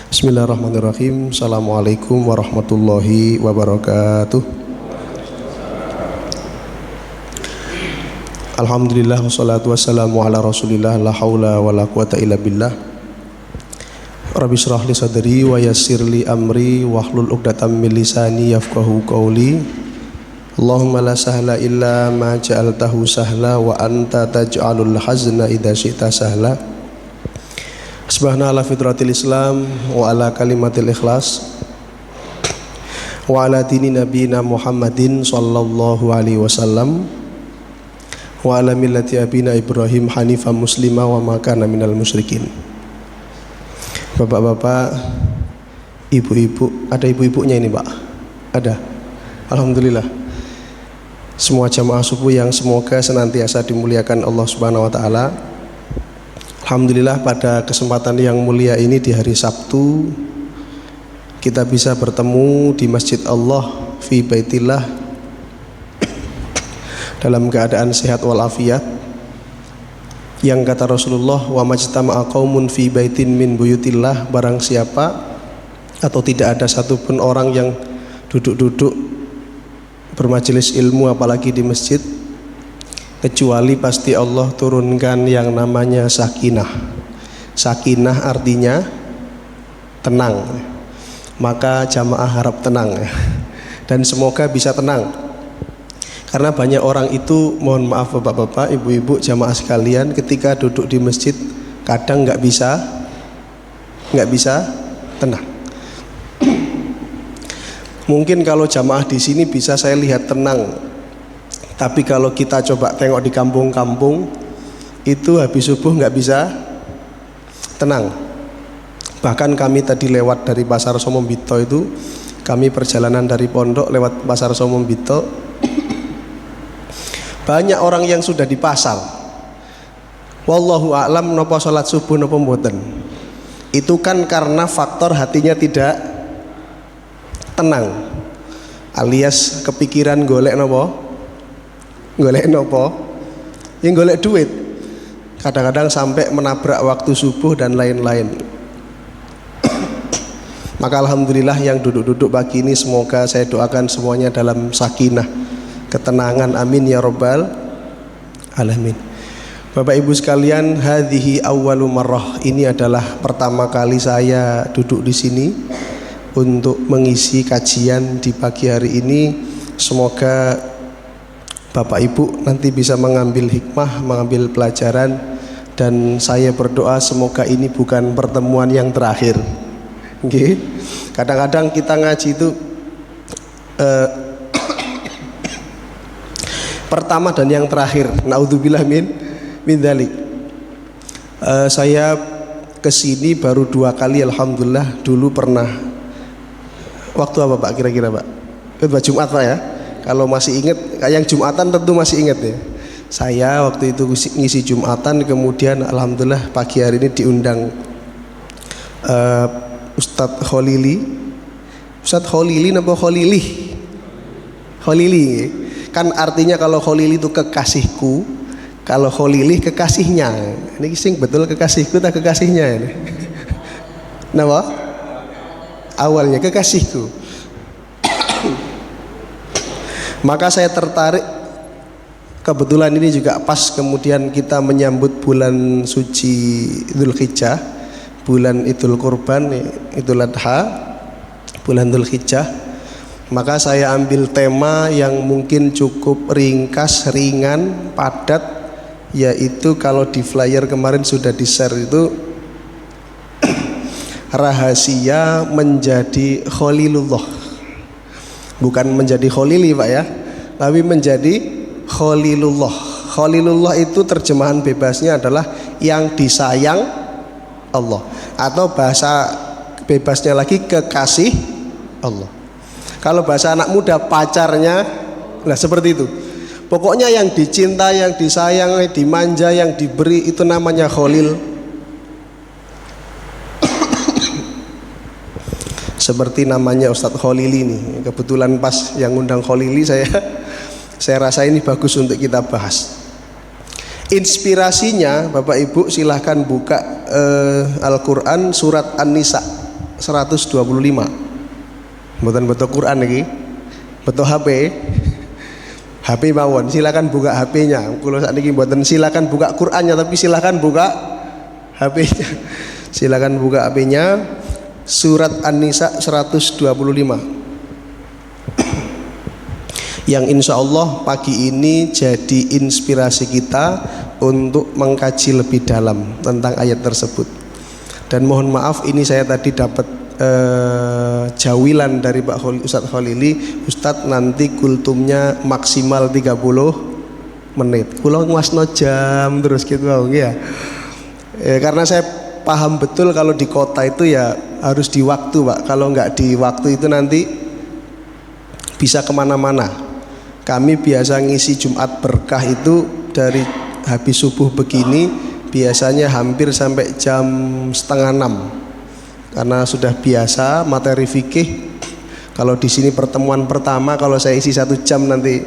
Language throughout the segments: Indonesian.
Bismillahirrahmanirrahim. Assalamualaikum warahmatullahi wabarakatuh. Alhamdulillah wassalatu wassalamu ala rasulillah la haula wa la quwata illa billah. Rabbi shrah li sadri wa yassir li amri wahlul 'uqdatam min lisani yafqahu qawli. Allahumma la sahla illa ma ja'altahu sahla wa anta taj'alul hazna idza syi'ta sahla. Subhana ala fitratil Islam wa ala kalimatil ikhlas wa ala dini nabiyina Muhammadin sallallahu alaihi wasallam wa ala millati abina Ibrahim hanifan muslima wa ma kana minal musyrikin. Bapak-bapak, ibu-ibu, ada ibu-ibunya ini Pak? Ada? Alhamdulillah. Semua jamaah subuh yang semoga senantiasa dimuliakan Allah Subhanahu wa taala. Alhamdulillah pada kesempatan yang mulia ini di hari Sabtu kita bisa bertemu di Masjid Allah fi Baitillah dalam keadaan sehat walafiat, yang kata Rasulullah, wa majtama'a qaumun fi baitin min buyutillah, barang siapa atau tidak ada satupun orang yang duduk-duduk bermajelis ilmu apalagi di masjid, kecuali pasti Allah turunkan yang namanya sakinah. Sakinah artinya tenang. Maka jamaah harap tenang dan semoga bisa tenang. Karena banyak orang itu, mohon maaf bapak-bapak, ibu-ibu, jamaah sekalian, ketika duduk di masjid kadang nggak bisa tenang. Mungkin kalau jamaah di sini bisa saya lihat tenang, tapi kalau kita coba tengok di kampung-kampung itu habis subuh nggak bisa tenang. Bahkan kami tadi lewat dari Pasar Somombito itu, kami perjalanan dari pondok lewat Pasar Somombito, banyak orang yang sudah di pasar. Wallahu a'lam nopo salat subuh nopo mboten. Itu kan karena faktor hatinya tidak tenang, alias kepikiran golek nopo? Yang golek duit. Kadang-kadang sampai menabrak waktu subuh dan lain-lain. Maka alhamdulillah yang duduk-duduk pagi ini semoga saya doakan semuanya dalam sakinah, ketenangan, amin ya rabbal alamin. Bapak Ibu sekalian, hadhihi awwalu marrah, ini adalah pertama kali saya duduk di sini untuk mengisi kajian di pagi hari ini. Semoga Bapak Ibu nanti bisa mengambil hikmah, mengambil pelajaran, dan saya berdoa semoga ini bukan pertemuan yang terakhir. Okay. Kadang-kadang kita ngaji itu pertama dan yang terakhir. Naudzubillah min dzalik. Saya kesini baru 2 kali alhamdulillah. Dulu pernah waktu apa Pak kira-kira Pak? Khutbah Jumat Pak ya. Kalau masih ingat, yang Jumatan tentu masih ingat ya. Saya waktu itu ngisi Jumatan, kemudian alhamdulillah pagi hari ini diundang Ustadz Kholili. Ustadz Kholili apa Kholili? Kholili kan artinya kalau Kholili itu kekasihku, kalau Kholili kekasihnya. Ini sing betul kekasihku tak kekasihnya ini? Napa? Awalnya kekasihku. Maka saya tertarik, kebetulan ini juga pas kemudian kita menyambut bulan suci Dzulhijjah, bulan Idul Kurban, Idul Adha, bulan Dzulhijjah. Maka saya ambil tema yang mungkin cukup ringkas, ringan, padat, yaitu kalau di flyer kemarin sudah di-share itu rahasia menjadi Khalilullah. Bukan menjadi Kholili Pak ya, tapi menjadi Khalilullah. Khalilullah itu terjemahan bebasnya adalah yang disayang Allah, atau bahasa bebasnya lagi kekasih Allah. Kalau bahasa anak muda pacarnya, nah seperti itu. Pokoknya yang dicinta, yang disayang, dimanja, yang diberi, itu namanya Khalil. Seperti namanya Ustadz Kholili nih, kebetulan pas yang undang Kholili, saya rasa ini bagus untuk kita bahas. Inspirasinya Bapak Ibu silahkan buka Al-Quran surat An-Nisa. 125. Mboten betul Quran iki. Betul HP. HP mawon, silakan buka HP-nya. Kalau saat ini mboten silakan buka Qurannya, tapi silakan buka HP-nya. Silakan buka HP-nya. Surat An-Nisa 125. Yang insya Allah pagi ini jadi inspirasi kita untuk mengkaji lebih dalam tentang ayat tersebut. Dan mohon maaf ini saya tadi dapat jawilan dari Pak Ustadz Khalili, Ustadz nanti kultumnya maksimal 30 menit. Kulo nguasno jam terus gitu ya. Karena saya paham betul kalau di kota itu ya harus di waktu Pak. Kalau nggak di waktu itu nanti bisa kemana-mana. Kami biasa ngisi Jumat berkah itu dari habis subuh begini biasanya hampir sampai jam 5:30 karena sudah biasa materi fikih. Kalau di sini pertemuan pertama kalau saya isi 1 jam nanti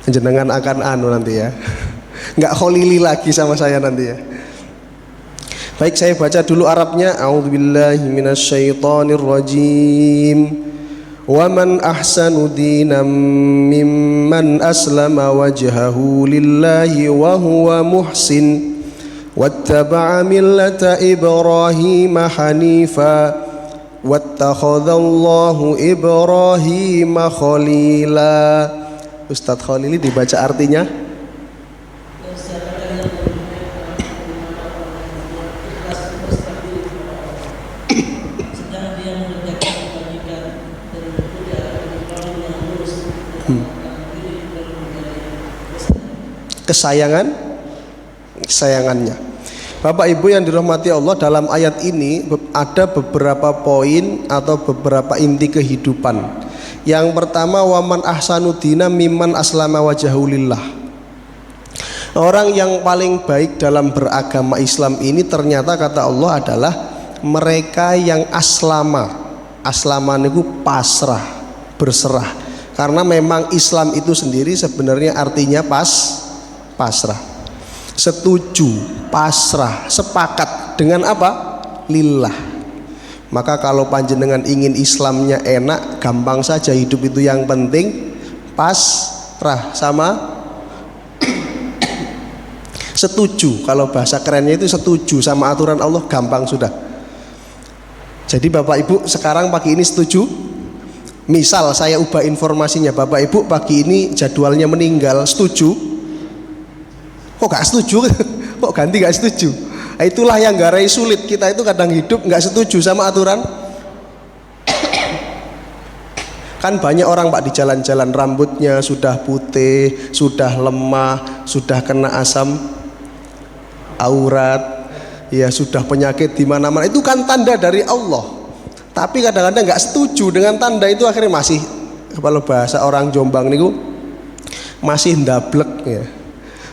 jenengan akan nanti ya nggak kholili lagi sama saya nanti ya. Baik, saya baca dulu Arabnya. A'udzubillahi minasyaitonirrajim. Wa man ahsanu dinan mimman aslama wajhahu lillahi wa huwa muhsin wattaba'a millata Ibrahim hanifa wattakhadallahu Ibrahim khalila. Ustadz Khalili dibaca artinya. Kesayangannya. Bapak Ibu yang dirahmati Allah, dalam ayat ini ada beberapa poin atau beberapa inti kehidupan. Yang pertama, waman ahsanu dina mimman aslama wajhahu lillah. Orang yang paling baik dalam beragama Islam ini ternyata kata Allah adalah mereka yang aslama. Aslama itu pasrah, berserah. Karena memang Islam itu sendiri sebenarnya artinya pasrah, setuju, pasrah, sepakat dengan apa? Lillah. Maka kalau panjenengan ingin Islamnya enak, gampang saja hidup itu, yang penting pasrah sama setuju. Kalau bahasa kerennya itu setuju sama aturan Allah, gampang sudah. Jadi Bapak Ibu sekarang pagi ini setuju? Misal saya ubah informasinya, Bapak Ibu pagi ini jadwalnya meninggal, setuju? Kok gak setuju? Kok ganti gak setuju? Nah, itulah yang garai sulit. Kita itu kadang hidup gak setuju sama aturan. Kan banyak orang Pak di jalan-jalan rambutnya sudah putih, sudah lemah, sudah kena asam aurat, ya sudah penyakit di mana-mana. Itu kan tanda dari Allah. Tapi kadang-kadang gak setuju dengan tanda itu, akhirnya masih, kalau bahasa orang Jombang niku masih ndablek ya.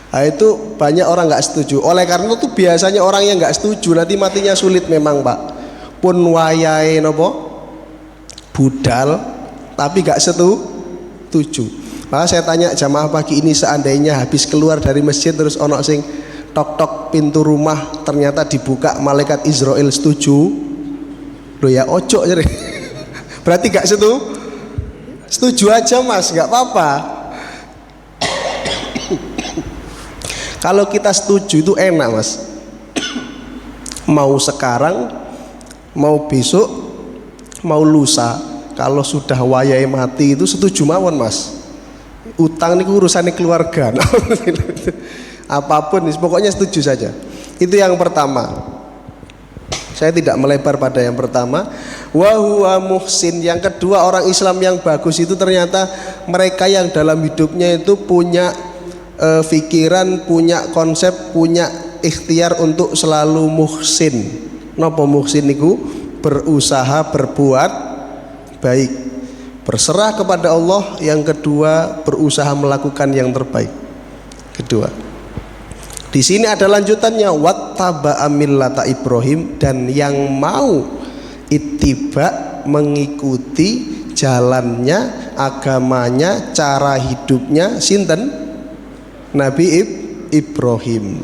Nah, itu banyak orang nggak setuju. Oleh karena itu biasanya orang yang nggak setuju nanti matinya sulit memang Pak. Pun wayahe nopo budal tapi nggak setuju. Maka saya tanya jamaah pagi ini, seandainya habis keluar dari masjid terus ono sing tok-tok pintu rumah ternyata dibuka malaikat Israel, setuju? Loh ya ojo jadi. Berarti nggak setuju aja Mas, nggak apa-apa. Kalau kita setuju itu enak Mas. Mau sekarang, mau besok, mau lusa, kalau sudah wayai mati itu setuju mawon Mas. Utang ini urusannya keluarga. Apapun, pokoknya setuju saja. Itu yang pertama. Saya tidak melebar pada yang pertama. Wa huwa muhsin. Yang kedua, orang Islam yang bagus itu ternyata mereka yang dalam hidupnya itu punya pikiran, punya konsep, punya ikhtiar untuk selalu muhsin. Napa muhsin niku? Berusaha berbuat baik, berserah kepada Allah. Yang kedua, berusaha melakukan yang terbaik. Kedua, di sini ada lanjutannya, wattaba'a millata Ibrahim, dan yang mau ittiba, mengikuti jalannya, agamanya, cara hidupnya sinten? Nabi Ibrahim.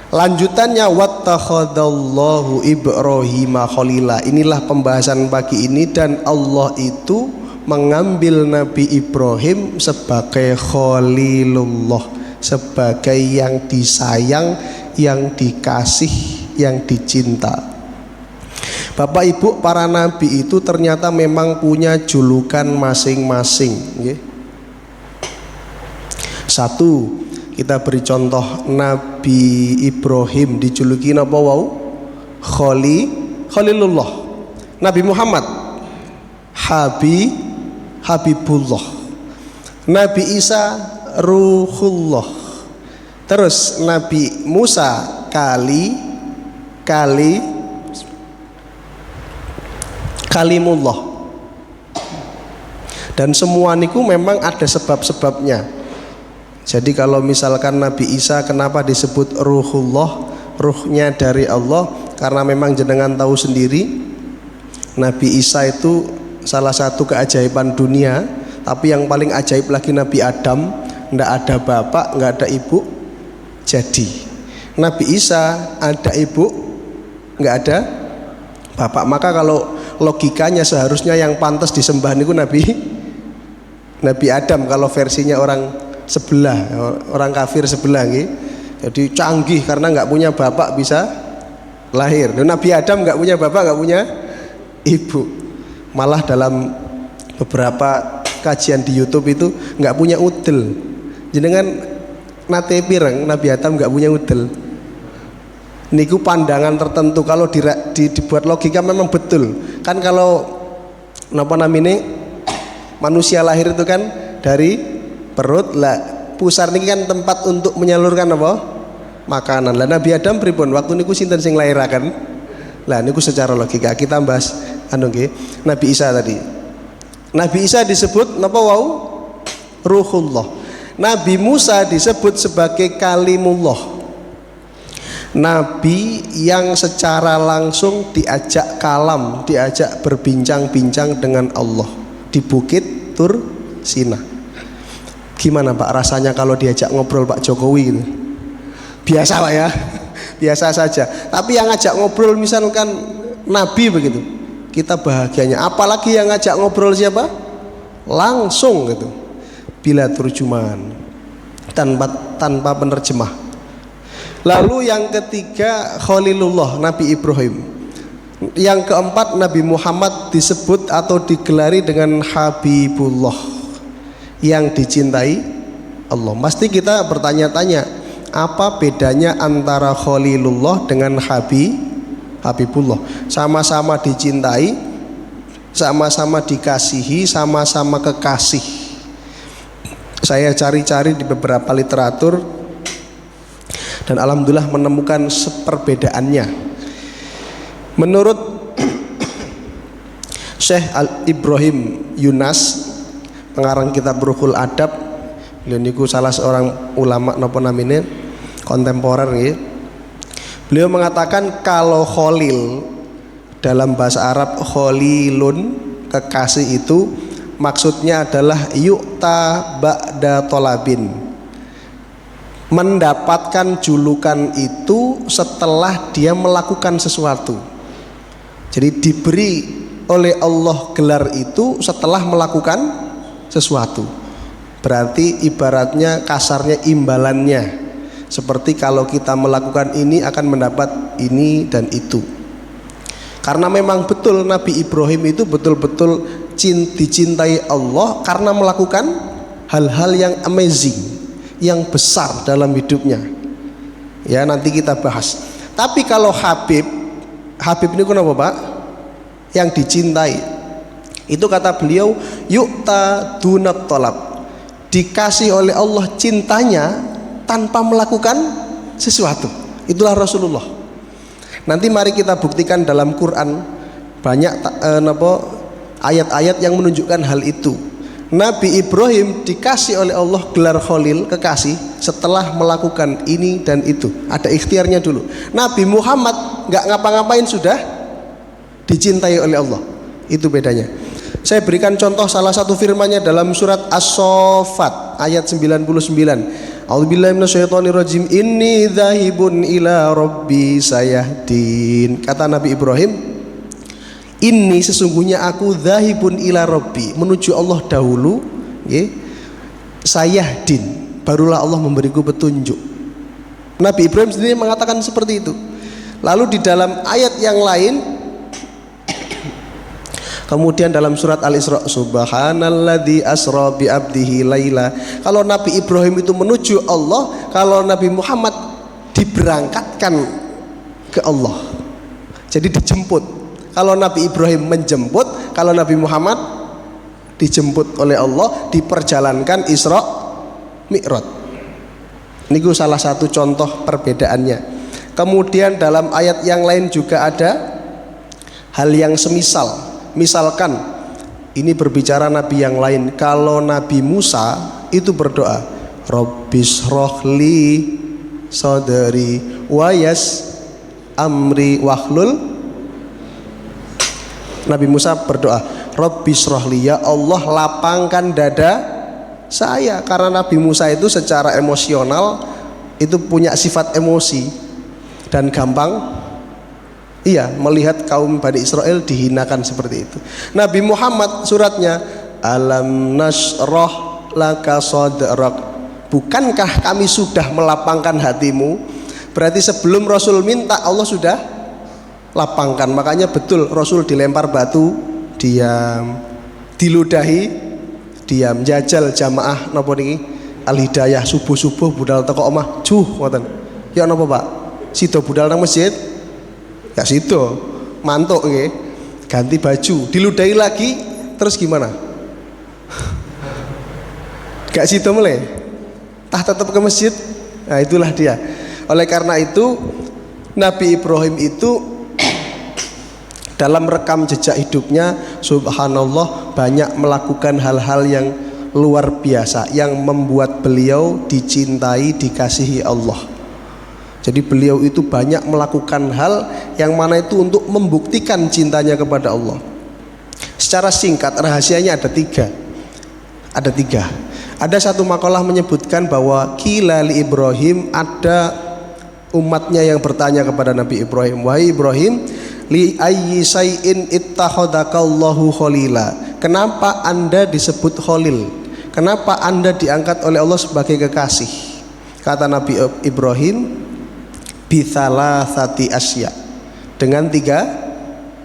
Lanjutannya wattakhadallahu Ibrahima khalila. Inilah pembahasan pagi ini, dan Allah itu mengambil Nabi Ibrahim sebagai khalilullah, sebagai yang disayang, yang dikasih, yang dicinta. Bapak Ibu, para nabi itu ternyata memang punya julukan masing-masing. Satu, kita beri contoh, Nabi Ibrahim dijuluki napa wau? Khalilullah. Nabi Muhammad Habibullah. Nabi Isa Ruhullah. Terus Nabi Musa Kalimullah. Dan semua niku memang ada sebab-sebabnya. Jadi kalau misalkan Nabi Isa kenapa disebut Ruhullah, ruhnya dari Allah, karena memang jenengan tahu sendiri Nabi Isa itu salah satu keajaiban dunia. Tapi yang paling ajaib lagi Nabi Adam, ndak ada bapak, nggak ada ibu. Jadi Nabi Isa ada ibu, nggak ada bapak. Maka kalau logikanya seharusnya yang pantas disembah niku Nabi Adam, kalau versinya orang sebelah, orang kafir sebelah gitu. Jadi canggih karena nggak punya bapak bisa lahir. Dan Nabi Adam nggak punya bapak, nggak punya ibu. Malah dalam beberapa kajian di YouTube itu nggak punya udel. Jenengan nate pireng Nabi Adam nggak punya udel. Niku pandangan tertentu, kalau dibuat logika memang betul. Kan kalau napa namanya manusia lahir itu kan dari perut lah, pusar niki kan tempat untuk menyalurkan apa? Makanan. Lah Nabi Adam pripun? Waktu niku sinten sing lairaken? Lah niku secara logika kita bahas nggih. Nabi Isa tadi. Nabi Isa disebut napa wau? Ruhullah. Nabi Musa disebut sebagai Kalimullah. Nabi yang secara langsung diajak kalam, diajak berbincang-bincang dengan Allah di Bukit Tur Sina. Gimana Pak rasanya kalau diajak ngobrol Pak Jokowi gitu? Biasa Pak ya, biasa saja. Tapi yang ngajak ngobrol misalkan Nabi begitu, kita bahagianya. Apalagi yang ngajak ngobrol siapa? Langsung gitu, bila turjuman, tanpa penerjemah. Lalu yang ketiga Khalilullah, Nabi Ibrahim. Yang keempat Nabi Muhammad disebut atau digelari dengan Habibullah, yang dicintai Allah. Pasti kita bertanya-tanya, apa bedanya antara Khalilullah dengan Habibullah? Sama-sama dicintai, sama-sama dikasihi, sama-sama kekasih. Saya cari-cari di beberapa literatur dan alhamdulillah menemukan perbedaannya. Menurut Syekh Ibrahim Yunas, pengarang kitab Ruhul Adab, beliau niku salah seorang ulama napa namine kontemporer nggih. Beliau mengatakan kalau khalil dalam bahasa Arab khalilun, kekasih itu maksudnya adalah yu'ta ba'da tolabin, mendapatkan julukan itu setelah dia melakukan sesuatu. Jadi diberi oleh Allah gelar itu setelah melakukan sesuatu. Berarti ibaratnya kasarnya imbalannya, seperti kalau kita melakukan ini akan mendapat ini dan itu. Karena memang betul Nabi Ibrahim itu betul-betul dicintai Allah karena melakukan hal-hal yang amazing, yang besar dalam hidupnya. Ya nanti kita bahas. Tapi kalau Habib ini kenapa Pak? Yang dicintai. Itu kata beliau yu'ta dunat tolab, dikasih oleh Allah cintanya tanpa melakukan sesuatu. Itulah Rasulullah. Nanti mari kita buktikan dalam Quran banyak ayat-ayat yang menunjukkan hal itu. Nabi Ibrahim dikasih oleh Allah gelar Khalil, kekasih, setelah melakukan ini dan itu. Ada ikhtiarnya dulu. Nabi Muhammad nggak ngapa-ngapain sudah dicintai oleh Allah. Itu bedanya. Saya berikan contoh salah satu firman-Nya dalam surat As-Saffat ayat 99. A'udzubillahi minasyaitonirrajim. Inni dzahibun ila rabbi sayahdin. Kata Nabi Ibrahim, ini sesungguhnya aku dzahibun ila rabbi, menuju Allah dahulu, nggih. Sayahdin, barulah Allah memberiku petunjuk. Nabi Ibrahim sendiri mengatakan seperti itu. Lalu di dalam ayat yang lain, kemudian dalam surat Al-Isra, subhanalladzi asra bi abdihi laila. Kalau Nabi Ibrahim itu menuju Allah, kalau Nabi Muhammad diberangkatkan ke Allah, jadi dijemput. Kalau Nabi Ibrahim menjemput, kalau Nabi Muhammad dijemput oleh Allah, diperjalankan Isra Mi'raj. Ini salah satu contoh perbedaannya. Kemudian dalam ayat yang lain juga ada hal yang semisal. Misalkan ini berbicara Nabi yang lain. Kalau Nabi Musa itu berdoa, Rabbis rohli sodari wayas amri wahlul. Nabi Musa berdoa, Rabbis rohli, ya Allah lapangkan dada saya. Karena Nabi Musa itu secara emosional itu punya sifat emosi dan gampang melihat kaum Bani Israel dihinakan seperti itu. Nabi Muhammad suratnya, alam nasroh laka sadrak, bukankah kami sudah melapangkan hatimu? Berarti sebelum Rasul minta, Allah sudah lapangkan. Makanya betul Rasul dilempar batu diam, diludahi diam. Jajal jamaah napa niki Al-Hidayah subuh-subuh budal teko omah juh ngoten. Ya napa Pak? Sida budal nang masjid? Ya situ mantuk nggih, ganti baju, diludahi lagi, terus gimana? Gak situ mulai, tetap ke masjid. Nah itulah dia. Oleh karena itu Nabi Ibrahim itu dalam rekam jejak hidupnya, subhanallah, banyak melakukan hal-hal yang luar biasa yang membuat beliau dicintai, dikasihi Allah. Jadi beliau itu banyak melakukan hal yang mana itu untuk membuktikan cintanya kepada Allah. Secara singkat rahasianya ada tiga. Ada satu makalah menyebutkan bahwa qila li Ibrahim, ada umatnya yang bertanya kepada Nabi Ibrahim, wahai Ibrahim, li ayyi syai'in ittakhadhakallahu khalila. Kenapa Anda disebut khalil? Kenapa Anda diangkat oleh Allah sebagai kekasih? Kata Nabi Ibrahim, bithalathati asya, dengan tiga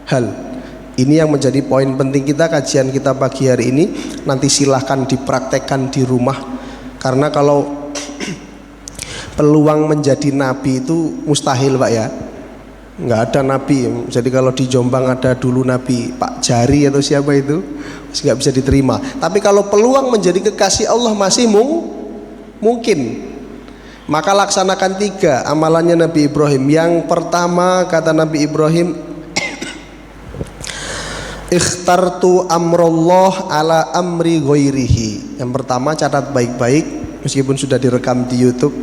hal. Ini yang menjadi poin penting kita, kajian kita pagi hari ini. Nanti silahkan dipraktekkan di rumah, karena kalau peluang menjadi nabi itu mustahil Pak ya, nggak ada nabi. Jadi kalau di Jombang ada dulu nabi Pak Jari atau siapa itu, nggak bisa diterima. Tapi kalau peluang menjadi kekasih Allah masih mungkin. Maka laksanakan tiga amalannya Nabi Ibrahim. Yang pertama kata Nabi Ibrahim, ikhtartu amrullah ala amri ghairihi. Yang pertama catat baik-baik, meskipun sudah direkam di YouTube.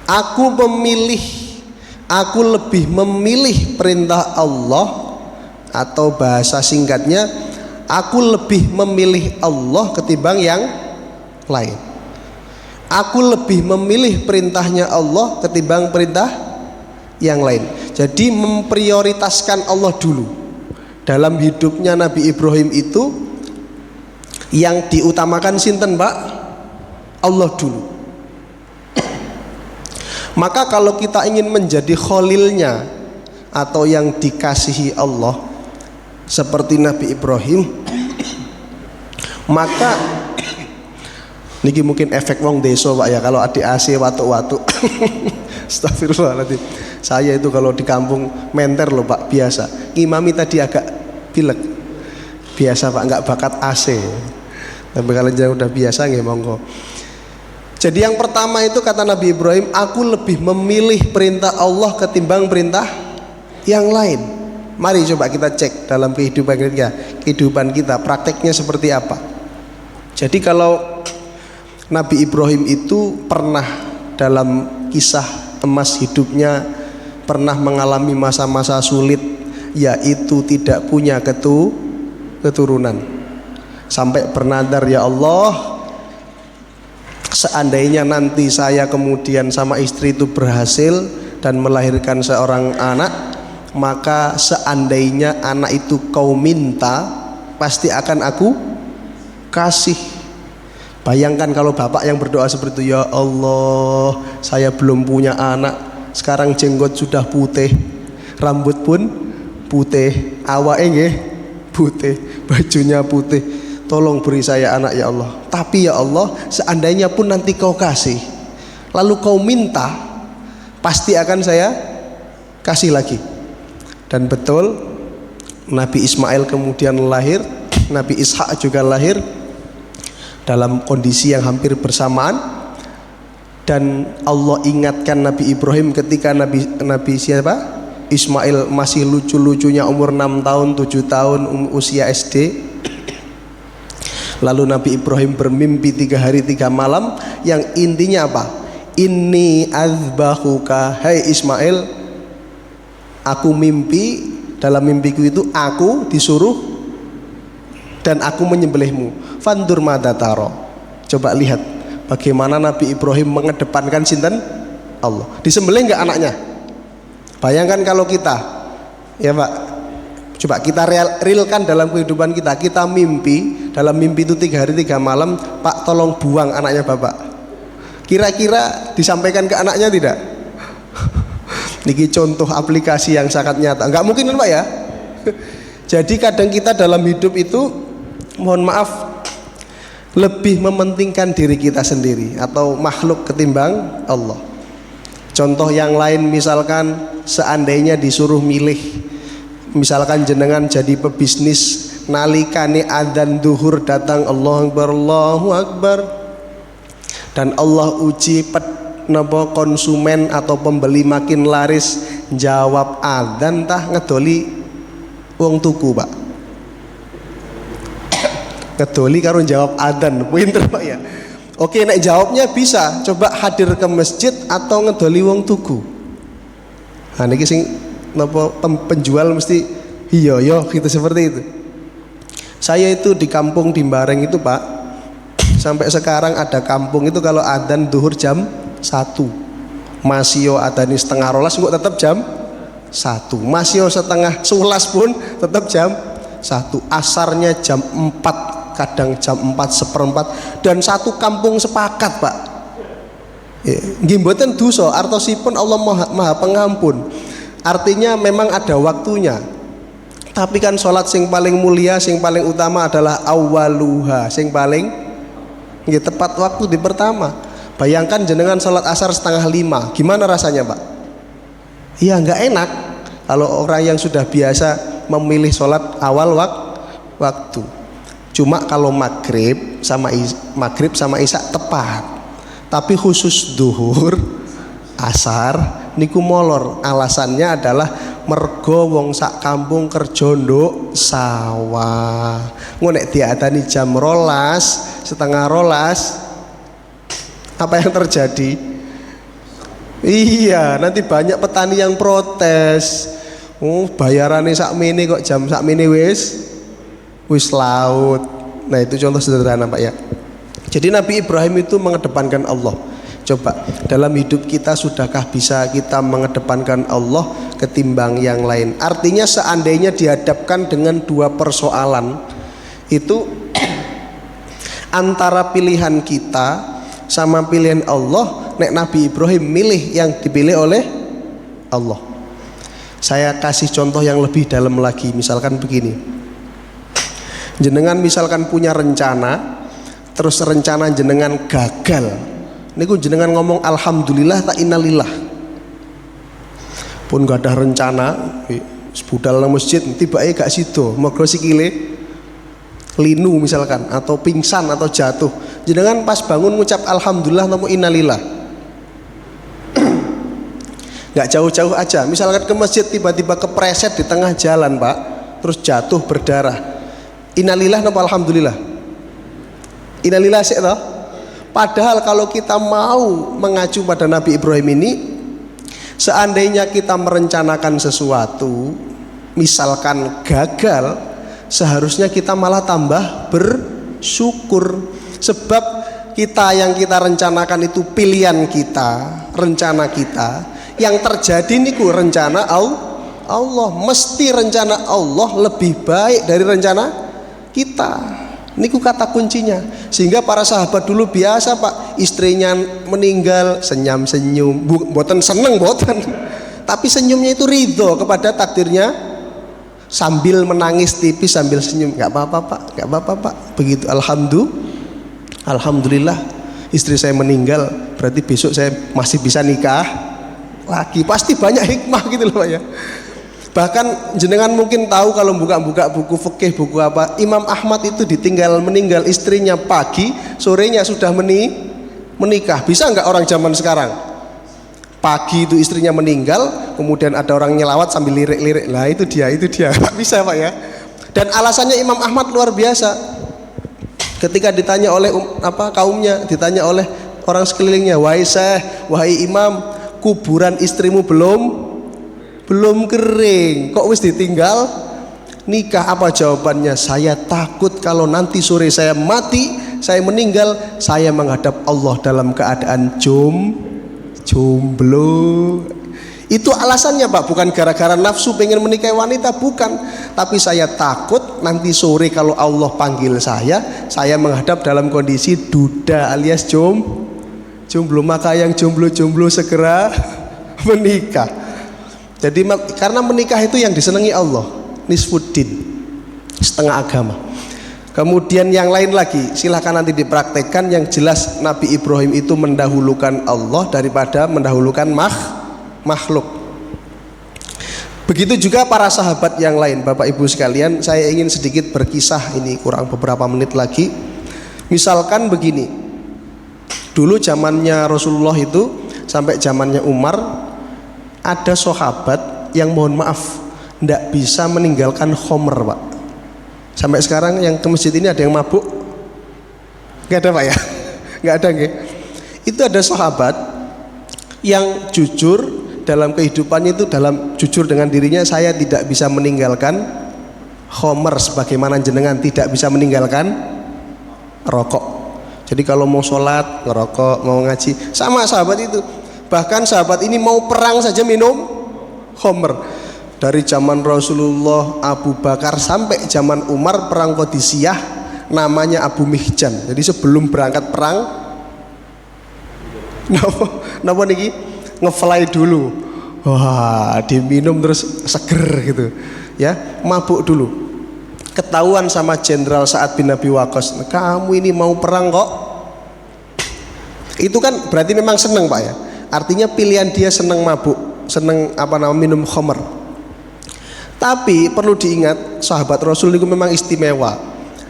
Aku lebih memilih perintah Allah, atau bahasa singkatnya, aku lebih memilih Allah ketimbang yang lain. Aku lebih memilih perintahnya Allah ketimbang perintah yang lain. Jadi memprioritaskan Allah dulu. Dalam hidupnya Nabi Ibrahim itu yang diutamakan sinten Pak? Allah dulu. Maka kalau kita ingin menjadi khalilnya atau yang dikasihi Allah seperti Nabi Ibrahim, maka niki mungkin efek wong desa Pak ya, kalau adik AC watuk-watuk. Astagfirullahaladzim. Saya itu kalau di kampung menter loh Pak, biasa. Ngimami tadi agak pilek. Biasa Pak, nggak bakat AC. Tapi kalau udah biasa nggih monggo. Jadi yang pertama itu kata Nabi Ibrahim, aku lebih memilih perintah Allah ketimbang perintah yang lain. Mari coba kita cek dalam kehidupan kita, prakteknya seperti apa. Jadi kalau Nabi Ibrahim itu pernah dalam kisah emas hidupnya pernah mengalami masa-masa sulit, yaitu tidak punya keturunan. Sampai bernadar, ya Allah, seandainya nanti saya kemudian sama istri itu berhasil dan melahirkan seorang anak, maka seandainya anak itu kau minta, pasti akan aku kasih. Bayangkan kalau bapak yang berdoa seperti itu, ya Allah, saya belum punya anak, sekarang jenggot sudah putih, rambut pun putih, awake nggih putih, bajunya putih, tolong beri saya anak ya Allah. Tapi ya Allah, seandainya pun nanti kau kasih, lalu kau minta, pasti akan saya kasih lagi. Dan betul, Nabi Ismail kemudian lahir, Nabi Ishak juga lahir dalam kondisi yang hampir bersamaan. Dan Allah ingatkan Nabi Ibrahim ketika Nabi siapa? Ismail masih lucu-lucunya umur 6 tahun, 7 tahun usia SD. Lalu Nabi Ibrahim bermimpi 3 hari 3 malam yang intinya apa? Inni azbahuka, hai Ismail, aku mimpi, dalam mimpiku itu aku disuruh dan aku menyembelihmu. Fandur madataro. Coba lihat bagaimana Nabi Ibrahim mengedepankan sinten? Allah. Disembelih enggak anaknya? Bayangkan kalau kita, ya Pak, coba kita realkan dalam kehidupan kita. Kita mimpi, dalam mimpi itu 3 hari 3 malam, Pak tolong buang anaknya Bapak. Kira-kira disampaikan ke anaknya tidak? Niki contoh aplikasi yang sangat nyata. Enggak mungkin Pak ya. Jadi kadang kita dalam hidup itu, mohon maaf, lebih mementingkan diri kita sendiri atau makhluk ketimbang Allah. Contoh yang lain, misalkan seandainya disuruh milih, misalkan jenengan jadi pebisnis, nalikane adzan duhur datang Allahu Akbar, Allahu Akbar, dan Allah uji konsumen atau pembeli makin laris, jawab adzan tah ngedoli wong tuku Pak, ngedoli karo jawab adzan, pinter Pak ya. Oke, nek jawabnya bisa, coba hadir ke masjid atau ngedoli wong tuku. Nah niki sing napa penjual mesti iya yo gitu, seperti itu. Saya itu di kampung di Bareng itu Pak, sampai sekarang ada kampung itu kalau adzan duhur jam 1, masih adani setengah rolas kok tetap jam 1, masih setengah 11 pun tetap jam 1, asarnya jam 4, kadang jam 4:04, dan satu kampung sepakat Pak. Nggih mboten dosa, artosipun Allah Maha Pengampun. Artinya memang ada waktunya. Tapi kan sholat sing paling mulia, sing paling utama adalah awaluha, sing paling nggih tepat waktu di pertama. Bayangkan jenengan sholat asar 4:30, gimana rasanya Pak? Iya nggak enak kalau orang yang sudah biasa memilih sholat awal waktu. Cuma kalau maghrib sama isya tepat, tapi khusus duhur asar niku molor. Alasannya adalah mergo wong sak kampung kerja nduk sawah. Ngonek diadani jam 12, setengah 12, apa yang terjadi? Iya, nanti banyak petani yang protes. Bayarannya sakmene kok jam sakmene wis laut. Nah itu contoh sederhana Pak ya. Jadi Nabi Ibrahim itu mengedepankan Allah. Coba dalam hidup kita sudahkah bisa kita mengedepankan Allah ketimbang yang lain? Artinya seandainya dihadapkan dengan 2 persoalan itu antara pilihan kita sama pilihan Allah, nek Nabi Ibrahim milih yang dipilih oleh Allah. Saya kasih contoh yang lebih dalam lagi. Misalkan begini, jenengan misalkan punya rencana, terus rencana jenengan gagal, niku jenengan ngomong alhamdulillah tak innalillah. Pun gak ada rencana, budal nang masjid tibake gak sido, mergo sikile linu misalkan, atau pingsan atau jatuh, jenengan pas bangun ngucap alhamdulillah napa innalillah. Gak jauh-jauh aja, misalkan ke masjid tiba-tiba kepreset di tengah jalan Pak, terus jatuh berdarah, innalillah napa alhamdulillah? Innalillah sih toh. Padahal kalau kita mau mengacu pada Nabi Ibrahim ini, seandainya kita merencanakan sesuatu, misalkan gagal, seharusnya kita malah tambah bersyukur. Sebab kita yang kita rencanakan itu pilihan kita, rencana kita. Yang terjadi niku rencana Allah. Mesti rencana Allah lebih baik dari rencana kita. Niku kata kuncinya. Sehingga para sahabat dulu biasa Pak, istrinya meninggal senyum-senyum, boten seneng boten. Tapi senyumnya itu ridho kepada takdirnya, sambil menangis tipis sambil senyum. Nggak apa-apa Pak, nggak apa-apa Pak. Begitu Alhamdulillah istri saya meninggal, berarti besok saya masih bisa nikah lagi. Pasti banyak hikmah gitu loh Pak ya. Bahkan jenengan mungkin tahu kalau buka-buka buku fikih, buku apa, Imam Ahmad itu ditinggal meninggal istrinya pagi, sorenya sudah menikah. Bisa nggak orang zaman sekarang? Pagi itu istrinya meninggal, kemudian ada orang nyelawat sambil lirik-lirik. Lah itu dia. Nggak bisa Pak ya. Dan alasannya Imam Ahmad luar biasa. Ketika ditanya oleh kaumnya, ditanya oleh orang sekelilingnya, wahai Syekh, wahai Imam, kuburan istrimu belum kering, kok wis ditinggal nikah? Apa jawabannya? Saya takut kalau nanti sore saya mati, saya meninggal, saya menghadap Allah dalam keadaan jomblo. Itu alasannya Pak, bukan gara-gara nafsu pengen menikahi wanita, bukan. Tapi saya takut nanti sore kalau Allah panggil saya menghadap dalam kondisi duda alias jomblo. Maka yang jomblo segera menikah. Jadi karena menikah itu yang disenangi Allah, nisfuddin, setengah agama. Kemudian yang lain lagi silahkan nanti dipraktekkan. Yang jelas Nabi Ibrahim itu mendahulukan Allah daripada mendahulukan makhluk. Begitu juga para sahabat yang lain. Bapak Ibu sekalian, saya ingin sedikit berkisah, ini kurang beberapa menit lagi. Misalkan begini, dulu zamannya Rasulullah itu sampai zamannya Umar, ada sahabat yang mohon maaf tidak bisa meninggalkan khomer Pak. Sampai sekarang yang ke masjid ini ada yang mabuk? Nggak ada Pak ya? Nggak ada nggih. Itu ada sahabat yang jujur dalam kehidupannya, itu dalam jujur dengan dirinya, saya tidak bisa meninggalkan khomer sebagaimana jenengan tidak bisa meninggalkan rokok. Jadi kalau mau sholat ngerokok, mau ngaji, sama sahabat itu. Bahkan sahabat ini mau perang saja minum khomer. Dari zaman Rasulullah, Abu Bakar sampai zaman Umar, perang Qadisiyah namanya Abu Mihjan. Jadi sebelum berangkat perang, napa niki ngefly dulu. Wah, diminum terus seger gitu. Ya, mabuk dulu. Ketahuan sama Jenderal Sa'ad bin Abi Waqqas, kamu ini mau perang kok. Itu kan berarti memang seneng Pak ya. Artinya pilihan dia seneng mabuk, seneng minum khamr. Tapi perlu diingat, sahabat Rasul itu memang istimewa.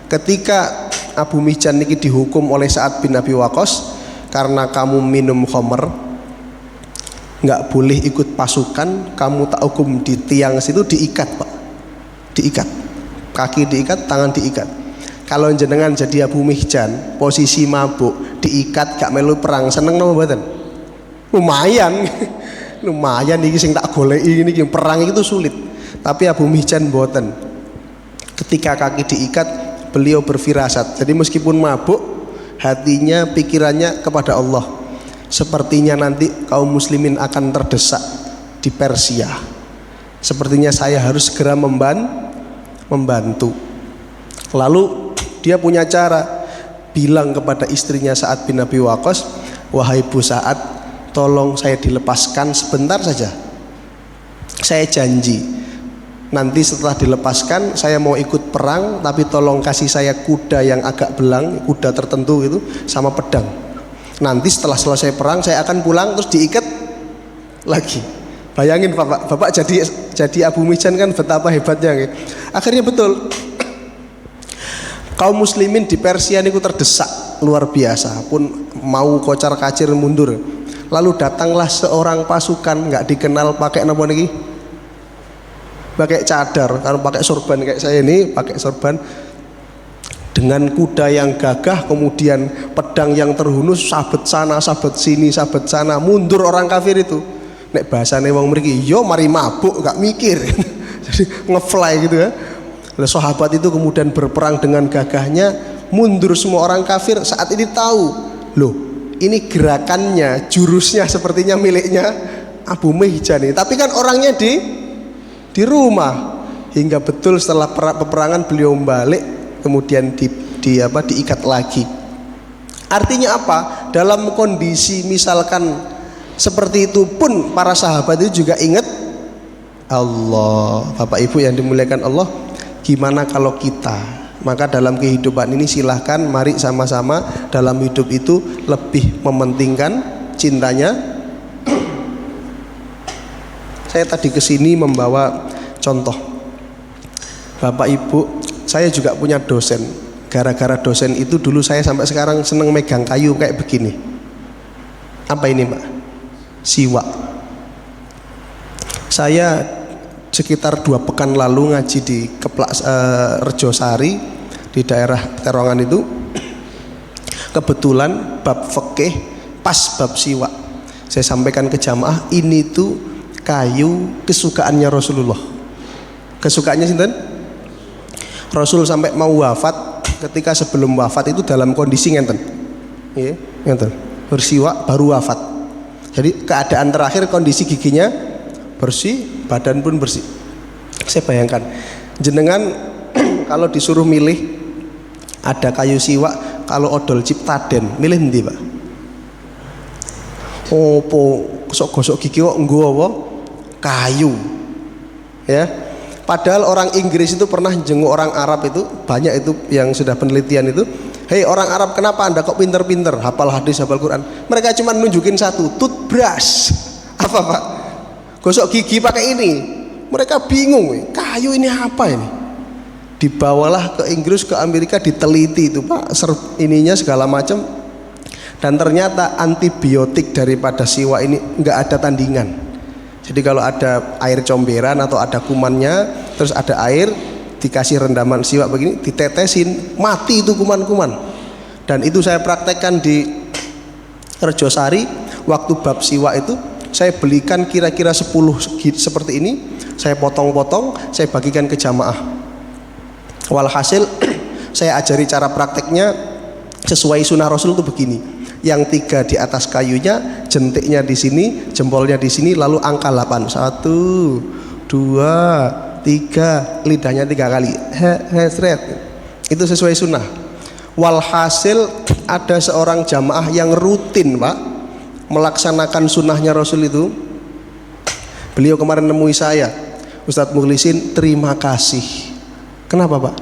Ketika Abu Mihjan ini dihukum oleh Sa'ad bin Abi Waqqas karena kamu minum khamr, nggak boleh ikut pasukan, kamu tak hukum di tiang situ, diikat Pak, diikat, kaki diikat, tangan diikat. Kalau jenengan jadi Abu Mihjan, posisi mabuk, diikat, gak melu perang, seneng nama badan? Lumayan iki sing tak goleki ini perang itu sulit. Tapi Abu Mihjan boten. Ketika kaki diikat, beliau berfirasat. Jadi meskipun mabuk, hatinya, pikirannya kepada Allah. Sepertinya nanti kaum muslimin akan terdesak di Persia. Sepertinya saya harus segera membantu. Lalu dia punya cara, bilang kepada istrinya Sa'ad bin Abi Waqqas, wahai Bu Sa'ad, tolong saya dilepaskan sebentar saja. Saya janji nanti setelah dilepaskan saya mau ikut perang, tapi tolong kasih saya kuda yang agak belang, kuda tertentu itu, sama pedang. Nanti setelah selesai perang saya akan pulang terus diikat lagi. Bayangin Bapak jadi Abu Mihjan kan betapa hebatnya. Akhirnya betul. Kaum muslimin di Persia niku terdesak luar biasa, pun mau kocar-kacir mundur. Lalu datanglah seorang pasukan nggak dikenal, pakai apa niki? Pakai cadar, kalau pakai sorban kayak saya ini, pakai sorban dengan kuda yang gagah, kemudian pedang yang terhunus, sabet sana, sabet sini, sabet sana, mundur orang kafir itu. Nek bahasane wong mriki, yo mari mabuk, gak mikir. Jadi ngefly gitu ya. Nah, sahabat itu kemudian berperang dengan gagahnya, mundur semua orang kafir. Saat ini tahu loh ini gerakannya, jurusnya sepertinya miliknya Abu Mihjan nih, tapi kan orangnya di rumah. Hingga betul setelah peperangan beliau balik, kemudian diikat lagi. Artinya apa? Dalam kondisi misalkan seperti itu pun para sahabat itu juga ingat Allah. Bapak Ibu yang dimuliakan Allah, gimana kalau kita? Maka dalam kehidupan ini silahkan mari sama-sama dalam hidup itu lebih mementingkan cintanya. Saya tadi kesini membawa contoh. Bapak Ibu, saya juga punya dosen. Gara-gara dosen itu dulu saya sampai sekarang seneng megang kayu kayak begini. Apa ini Pak? Siwak. Saya sekitar 2 pekan lalu ngaji di Rejosari di daerah Terongan itu. Kebetulan bab fikih pas bab siwak. Saya sampaikan ke jamaah, ini tuh kayu kesukaannya Rasulullah. Kesukaannya sinten? Rasul sampai mau wafat, ketika sebelum wafat itu dalam kondisi ngenten. Nggih, ngenten. Bersiwak baru wafat. Jadi keadaan terakhir kondisi giginya bersih, badan pun bersih. Saya bayangkan jenengan kalau disuruh milih ada kayu siwak kalau odol Ciptaden, milih endi, Pak? Opo gosok-gosok gigi kok nggo apa? Kayu. Ya. Padahal orang Inggris itu pernah jenguk orang Arab itu, banyak itu yang sudah penelitian itu. Hei orang Arab, kenapa Anda kok pinter-pinter hafal hadis, hafal Quran? Mereka cuma nunjukin satu, toothbrush. Apa Pak? Gosok gigi pakai ini. Mereka bingung, kayu ini apa ini? Dibawalah ke Inggris, ke Amerika, diteliti itu Pak, ininya segala macam. Dan ternyata antibiotik daripada siwak ini nggak ada tandingan. Jadi kalau ada air comberan atau ada kumannya, terus ada air, dikasih rendaman siwak begini, ditetesin, mati itu kuman-kuman. Dan itu saya praktekkan di Rejosari. Waktu bab siwak itu saya belikan kira-kira 10 seperti ini, saya potong-potong, saya bagikan ke jamaah. Walhasil saya ajari cara prakteknya sesuai sunnah Rasul itu begini. Yang 3 di atas kayunya, jentiknya di sini, jempolnya di sini, lalu angka 8. 1, 2, 3, lidahnya 3 kali. Seret. Itu sesuai sunnah. Walhasil ada seorang jamaah yang rutin Pak melaksanakan sunnahnya Rasul itu. Beliau kemarin nemui saya, Ustadz Mukhlisin, terima kasih. Kenapa Pak?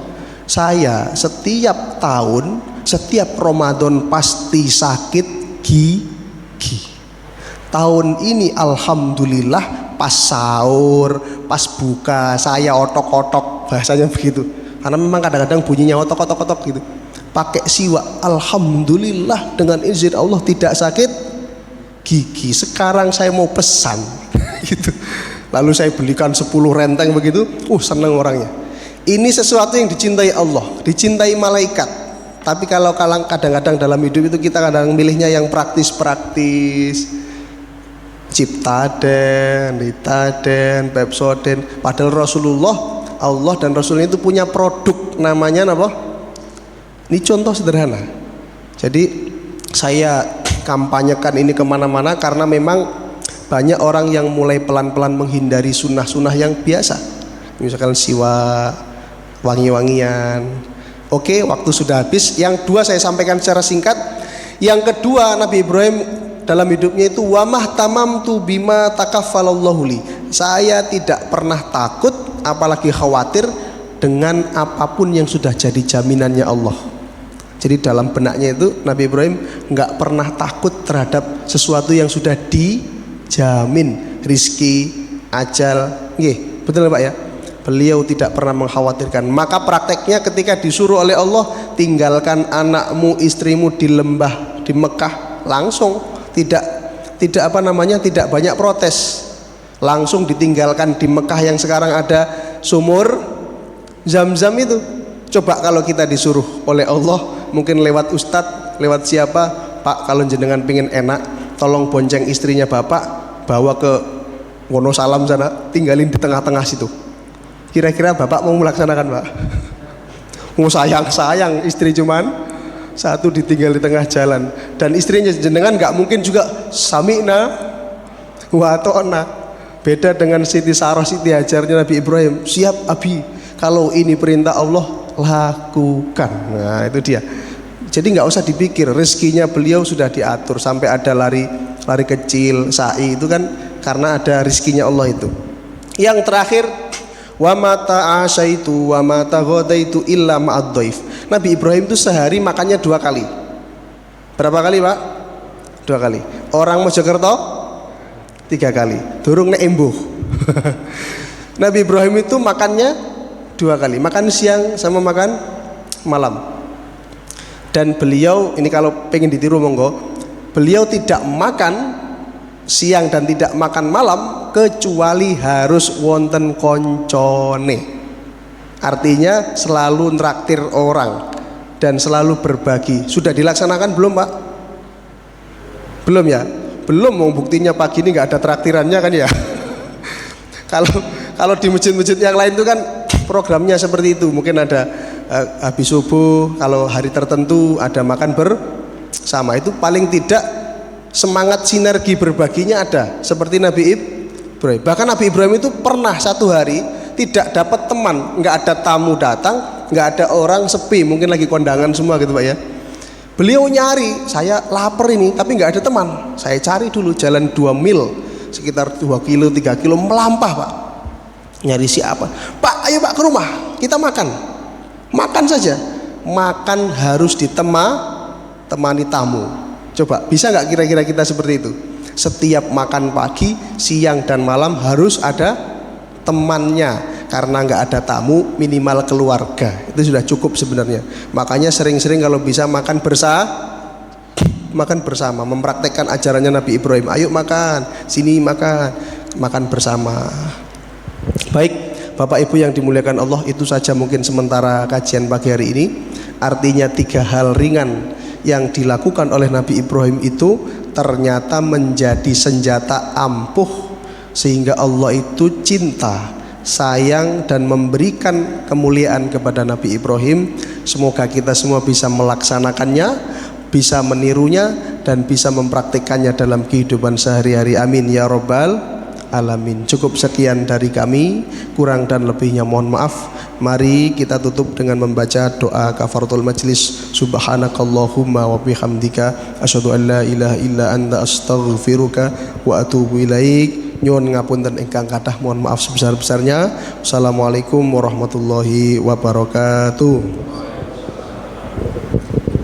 Saya setiap tahun, setiap Ramadan pasti sakit gigi. Tahun ini alhamdulillah pas sahur, pas buka saya otok-otok, bahasanya begitu. Karena memang kadang-kadang bunyinya otok-otok gitu. Pakai siwak, alhamdulillah dengan izin Allah tidak sakit gigi. Sekarang saya mau pesan gitu. Lalu saya belikan 10 renteng begitu. Seneng orangnya. Ini sesuatu yang dicintai Allah, dicintai malaikat. Tapi kalau kadang-kadang dalam hidup itu kita kadang milihnya yang praktis-praktis, Ciptaden, Litaden, Pepsoden. Padahal Rasulullah, Allah dan Rasulnya itu punya produk namanya apa? Ini contoh sederhana. Jadi saya kampanyekan ini kemana-mana karena memang banyak orang yang mulai pelan-pelan menghindari sunnah-sunnah yang biasa. Misalkan siwak, wangi-wangian. Oke, waktu sudah habis. Yang 2 saya sampaikan secara singkat. Yang kedua, Nabi Ibrahim dalam hidupnya itu wamah tamamtu bima takaffalallahu li. Saya tidak pernah takut apalagi khawatir dengan apapun yang sudah jadi jaminannya Allah. Jadi dalam benaknya itu Nabi Ibrahim nggak pernah takut terhadap sesuatu yang sudah dijamin, rizki, ajal. Nggih, betul Pak ya? Beliau tidak pernah mengkhawatirkan. Maka prakteknya ketika disuruh oleh Allah, tinggalkan anakmu, istrimu di lembah di Mekah, langsung tidak banyak protes. Langsung ditinggalkan di Mekah yang sekarang ada sumur Zam-Zam itu. Coba kalau kita disuruh oleh Allah, mungkin lewat ustadz, lewat siapa, Pak kalau jenengan pingin enak, tolong bonceng istrinya Bapak, bawa ke Wonosalam sana, tinggalin di tengah-tengah situ. Kira-kira Bapak mau melaksanakan Pak? Mau sayang istri cuman satu ditinggal di tengah jalan. Dan istrinya jenengan nggak mungkin juga sami'na wa ata'na. Beda dengan Siti Sarah, Siti Hajarnya Nabi Ibrahim, siap abi, kalau ini perintah Allah lakukan. Nah itu dia. Jadi nggak usah dipikir, rezekinya beliau sudah diatur. Sampai ada lari kecil, sa'i itu kan karena ada rezekinya Allah itu. Yang terakhir, wa mata asyaitu wa mata ghadaitu illa ma'ad dhaif. Nabi Ibrahim itu sehari makannya 2 kali. Berapa kali Pak? 2 kali. Orang Mojokerto 3 kali. Durung nek embuh. Nabi Ibrahim itu makannya 2 kali. Makan siang sama makan malam. Dan beliau ini kalau pengen ditiru monggo, beliau tidak makan siang dan tidak makan malam kecuali harus wonten koncone. Artinya selalu nraktir orang dan selalu berbagi. Sudah dilaksanakan belum Pak? Belum ya? Belum, mau buktinya pagi ini nggak ada traktirannya kan ya. Kalau di masjid-masjid yang lain itu kan programnya seperti itu. Mungkin ada habis subuh, kalau hari tertentu ada makan bersama. Itu paling tidak semangat sinergi berbaginya ada. Seperti Nabi Ibrahim. Bahkan Nabi Ibrahim itu pernah satu hari tidak dapat teman, nggak ada tamu datang, nggak ada orang, sepi, mungkin lagi kondangan semua gitu Pak ya. Beliau nyari, saya lapar ini tapi nggak ada teman. Saya cari dulu, jalan 2 mil, sekitar 2 kilo 3 kilo melampah Pak. Nyari siapa? Pak, ayo Pak ke rumah, kita makan. Makan saja. Makan harus temani tamu. Coba bisa nggak kira-kira kita seperti itu? Setiap makan pagi, siang dan malam harus ada temannya, karena nggak ada tamu minimal keluarga itu sudah cukup sebenarnya. Makanya sering-sering kalau bisa makan bersama, mempraktekkan ajarannya Nabi Ibrahim. Ayo makan, sini makan bersama. Baik Bapak Ibu yang dimuliakan Allah, itu saja mungkin sementara kajian pagi hari ini. Artinya 3 hal ringan yang dilakukan oleh Nabi Ibrahim itu ternyata menjadi senjata ampuh, sehingga Allah itu cinta, sayang dan memberikan kemuliaan kepada Nabi Ibrahim. Semoga kita semua bisa melaksanakannya, bisa menirunya dan bisa mempraktikkannya dalam kehidupan sehari-hari. Amin ya rabbal alamin. Cukup sekian dari kami, kurang dan lebihnya mohon maaf. Mari kita tutup dengan membaca doa kafaratul majlis. Subhanakallahumma wa bihamdika asyhadu an la ilaha illa anta astaghfiruka wa atubu ilaik. Nyuwun ngapunten ingkang kathah, mohon maaf sebesar-besarnya. Assalamualaikum warahmatullahi wabarakatuh.